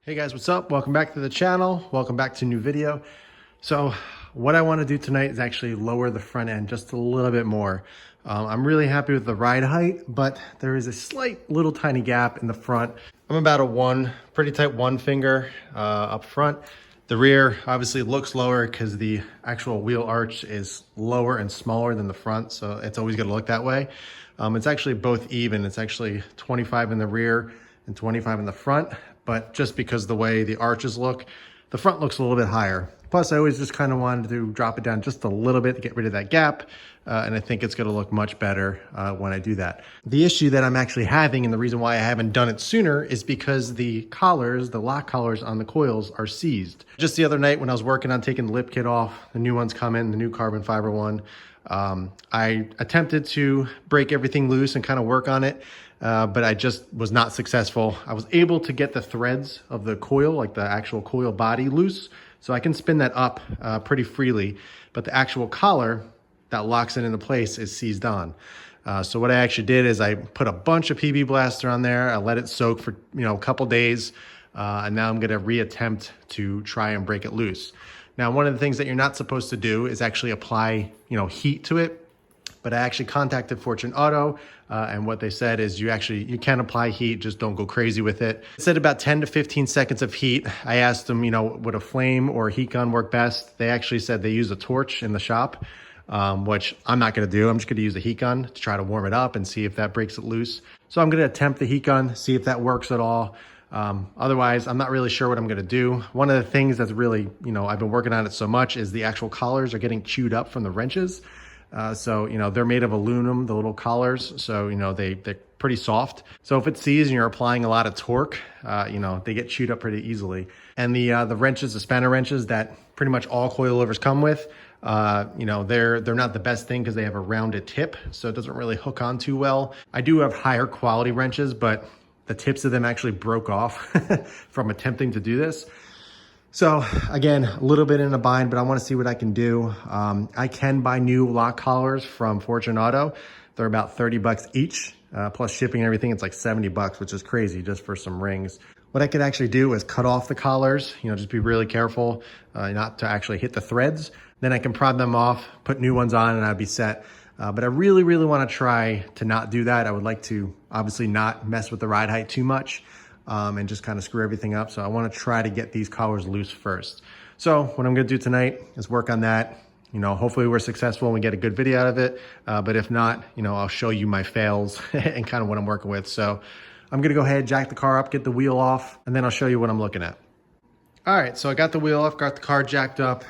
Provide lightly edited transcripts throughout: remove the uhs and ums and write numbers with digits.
Hey guys, what's up? Welcome back to the channel. Welcome back to a new video. So what I want to do tonight is actually lower the front end just a little bit more. I'm really happy with the ride height, but there is a slight little tiny gap in the front. I'm about a pretty tight one finger up front. The rear obviously looks lower because the actual wheel arch is lower and smaller than the front, so it's always going to look that way. It's actually both even. It's actually 25 in the rear and 25 in the front, but just because the way the arches look, the front looks a little bit higher. Plus, I always just kind of wanted to drop it down just a little bit to get rid of that gap, and I think it's going to look much better when I do that. The issue that I'm actually having, and the reason why I haven't done it sooner, is because the collars, the lock collars on the coils are seized. Just the other night when I was working on taking the lip kit off, the new ones come in, the new carbon fiber one, I attempted to break everything loose and kind of work on it, but I just was not successful. I was able to get the threads of the coil, like the actual coil body, loose, so I can spin that up pretty freely, but the actual collar that locks it into place is seized on. So what I actually did is I put a bunch of PB Blaster on there. I let it soak for a couple days, and now I'm gonna reattempt to try and break it loose. Now, one of the things that you're not supposed to do is actually apply heat to it. But I actually contacted Fortune Auto, and what they said is you can apply heat, just don't go crazy with it. It said about 10 to 15 seconds of heat. I asked them, would a flame or a heat gun work best? They actually said they use a torch in the shop, which I'm not gonna do. I'm just gonna use a heat gun to try to warm it up and see if that breaks it loose. So I'm gonna attempt the heat gun, see if that works at all. Otherwise, I'm not really sure what I'm gonna do. One of the things that's really, I've been working on it so much is the actual collars are getting chewed up from the wrenches. So they're made of aluminum, the little collars. So, they're pretty soft. So if it's seized and you're applying a lot of torque, they get chewed up pretty easily. And the wrenches, the spanner wrenches that pretty much all coilovers come with, they're not the best thing because they have a rounded tip. So it doesn't really hook on too well. I do have higher quality wrenches, but the tips of them actually broke off from attempting to do this. So again, a little bit in a bind, but I want to see what I can do. I can buy new lock collars from Fortune Auto. They're about 30 bucks each, plus shipping and everything. It's like 70 bucks, which is crazy just for some rings. What I could actually do is cut off the collars, just be really careful not to actually hit the threads. Then I can prod them off, put new ones on, and I'd be set. But I really, really want to try to not do that. I would like to obviously not mess with the ride height too much. And just kind of screw everything up. So I want to try to get these collars loose first. So what I'm going to do tonight is work on that. Hopefully we're successful and we get a good video out of it. But if not, I'll show you my fails and kind of what I'm working with. So I'm going to go ahead, jack the car up, get the wheel off, and then I'll show you what I'm looking at. All right, so I got the wheel off, got the car jacked up.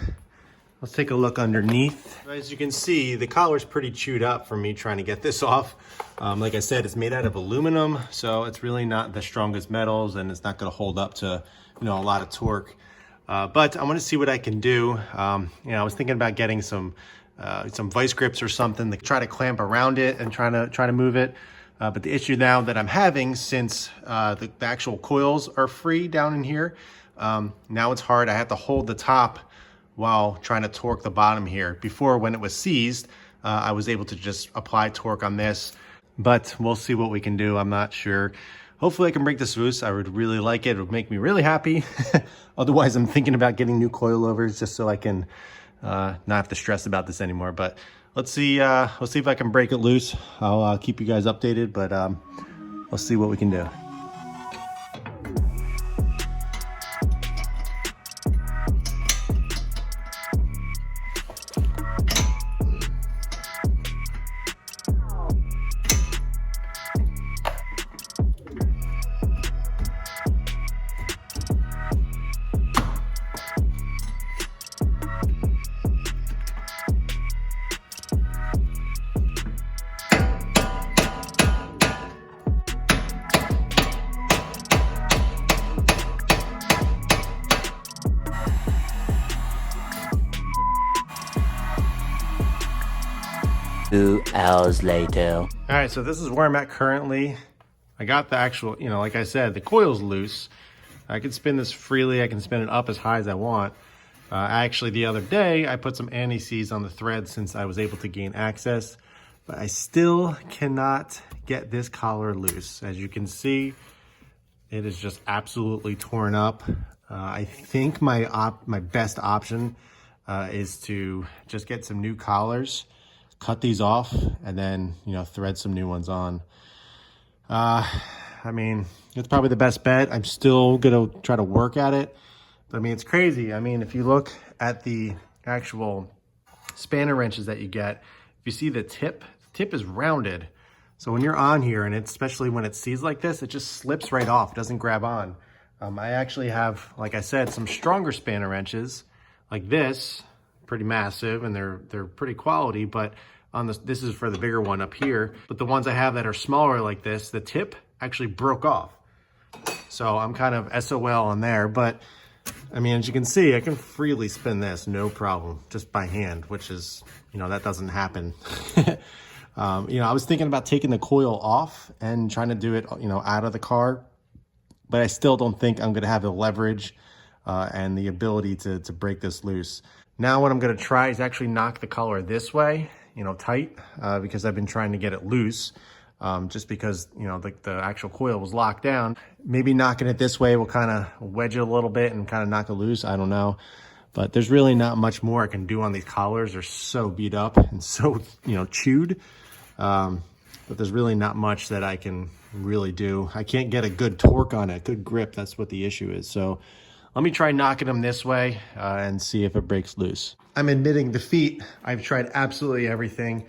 Let's take a look underneath. As you can see, the collar's pretty chewed up from me trying to get this off. Like I said, it's made out of aluminum, so it's really not the strongest metals, and it's not gonna hold up to a lot of torque. But I wanna see what I can do. I was thinking about getting some vice grips or something to try to clamp around it and try to move it. But the issue now that I'm having, since the actual coils are free down in here, now it's hard. I have to hold the top while trying to torque the bottom here. Before, when it was seized, I was able to just apply torque on this, but we'll see what we can do. I'm not sure. Hopefully I can break this loose. I would really like it. It would make me really happy. Otherwise, I'm thinking about getting new coilovers just so I can not have to stress about this anymore. But let's see if I can break it loose. I'll keep you guys updated, but let's see what we can do. Two hours later. All right, so this is where I'm at currently. I got the actual, like I said, the coil's loose. I can spin this freely. I can spin it up as high as I want. Actually, the other day, I put some anti-seize on the thread since I was able to gain access, but I still cannot get this collar loose. As you can see, It is just absolutely torn up. I think my best option is to just get some new collars, cut these off, and then, you know, thread some new ones on. I mean, it's probably the best bet. I'm still gonna try to work at it. But I mean, it's crazy. I mean, if you look at the actual spanner wrenches that you get, if you see the tip is rounded. So when you're on here, and especially when it seized like this, it just slips right off, doesn't grab on. I actually have, like I said, some stronger spanner wrenches like this, pretty massive, and they're pretty quality, but on this is for the bigger one up here. But the ones I have that are smaller like this, the tip actually broke off. So I'm kind of SOL on there, but I mean, as you can see, I can freely spin this, no problem, just by hand, which is, you know, that doesn't happen. You know, I was thinking about taking the coil off and trying to do it, you know, out of the car, but I still don't think I'm gonna have the leverage and the ability to break this loose. Now what I'm gonna try is actually knock the collar this way, you know, tight, because I've been trying to get it loose. Just because, you know, the actual coil was locked down. Maybe knocking it this way will kind of wedge it a little bit and kind of knock it loose. I don't know. But there's really not much more I can do on these collars. They're so beat up and so, you know, chewed. But there's really not much that I can really do. I can't get a good torque on it, good grip. That's what the issue is. So let me try knocking them this way and see if it breaks loose. I'm admitting defeat. I've tried absolutely everything.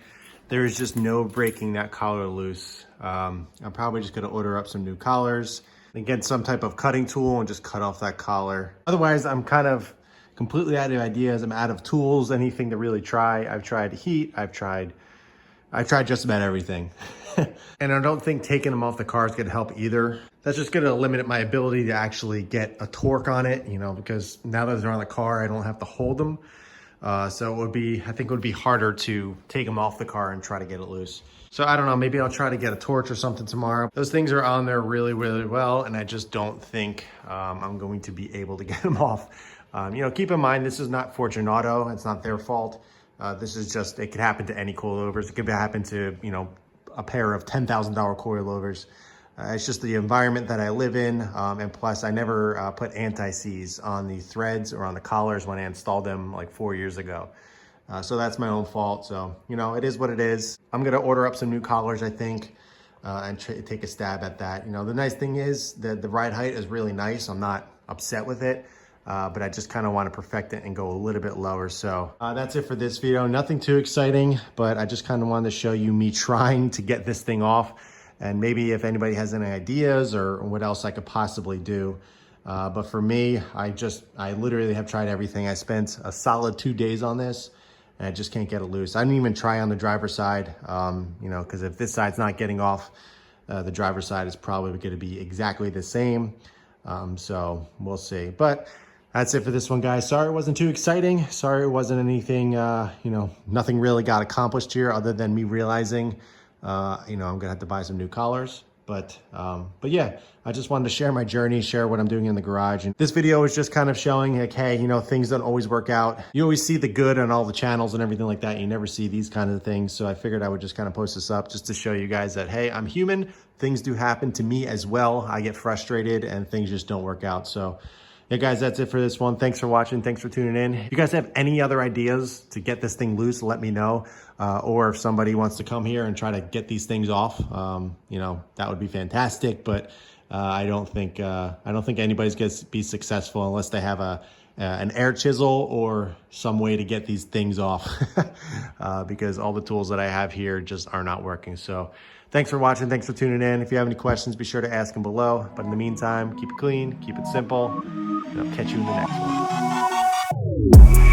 There is just no breaking that collar loose. I'm probably just gonna order up some new collars and get some type of cutting tool and just cut off that collar. Otherwise, I'm kind of completely out of ideas. I'm out of tools, anything to really try. I've tried heat, I've tried just about everything. And I don't think taking them off the car is gonna help either. That's just gonna limit my ability to actually get a torque on it, you know, because now that they're on the car, I don't have to hold them. So I think it would be harder to take them off the car and try to get it loose. So I don't know, maybe I'll try to get a torch or something tomorrow. Those things are on there really, really well, and I just don't think I'm going to be able to get them off. You know, keep in mind, this is not Fortunato, it's not their fault. This is just, it could happen to any coilovers. It could happen to, you know, a pair of $10,000 coilovers. It's just the environment that I live in, and plus I never put anti-seize on the threads or on the collars when I installed them like 4 years ago. So that's my own fault. So, you know, it is what it is. I'm gonna order up some new collars, I think, and take a stab at that. You know, the nice thing is that the ride height is really nice. I'm not upset with it, but I just kind of want to perfect it and go a little bit lower. So that's it for this video. Nothing too exciting, but I just kind of wanted to show you me trying to get this thing off. And maybe if anybody has any ideas or what else I could possibly do. But for me, I literally have tried everything. I spent a solid 2 days on this and I just can't get it loose. I didn't even try on the driver's side, you know, because if this side's not getting off, the driver's side is probably gonna be exactly the same. So we'll see. But that's it for this one, guys. Sorry it wasn't too exciting. Sorry it wasn't anything, you know, nothing really got accomplished here other than me realizing you know, I'm gonna have to buy some new collars, but yeah, I just wanted to share my journey, share what I'm doing in the garage. And this video is just kind of showing like, hey, you know, things don't always work out. You always see the good on all the channels and everything like that. You never see these kinds of things. So I figured I would just kind of post this up just to show you guys that, hey, I'm human. Things do happen to me as well. I get frustrated and things just don't work out. So yeah, guys, that's it for this one. Thanks for watching. Thanks for tuning in. If you guys have any other ideas to get this thing loose, let me know. Or if somebody wants to come here and try to get these things off, you know, that would be fantastic. But I don't think anybody's going to be successful unless they have an air chisel or some way to get these things off, because all the tools that I have here just are not working. So thanks for watching. Thanks for tuning in. If you have any questions, be sure to ask them below. But in the meantime, keep it clean, keep it simple, and I'll catch you in the next one.